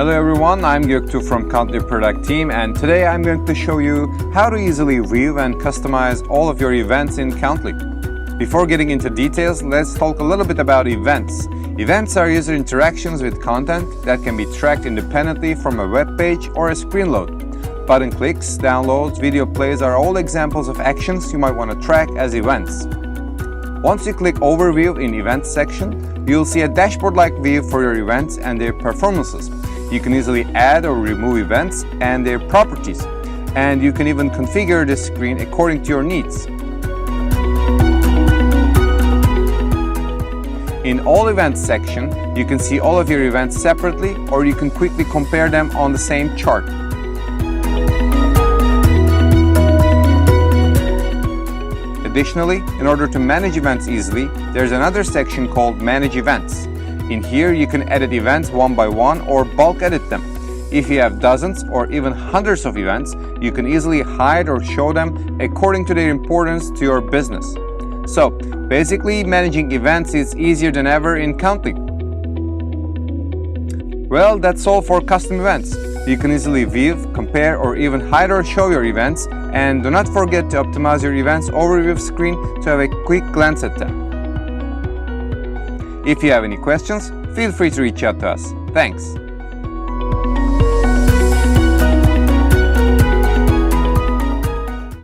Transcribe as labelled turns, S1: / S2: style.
S1: Hello everyone, I'm Göktuğ from Countly Product Team, and today I'm going to show you how to easily view and customize all of your events in Countly. Before getting into details, let's talk a little bit about events. Events are user interactions with content that can be tracked independently from a web page or a screen load. Button clicks, downloads, video plays are all examples of actions you might want to track as events. Once you click Overview in Events section, you'll see a dashboard-like view for your events and their performances. You can easily add or remove events and their properties, and you can even configure the screen according to your needs. In All Events section, you can see all of your events separately, or you can quickly compare them on the same chart. Additionally, in order to manage events easily, there's another section called Manage Events. In here, you can edit events one by one or bulk edit them. If you have dozens or even hundreds of events, you can easily hide or show them according to their importance to your business. So, basically, managing events is easier than ever in Countly. Well, that's all for custom events. You can easily view, compare, or even hide or show your events, and do not forget to optimize your events overview screen to have a quick glance at them. If you have any questions, feel free to reach out to us. Thanks.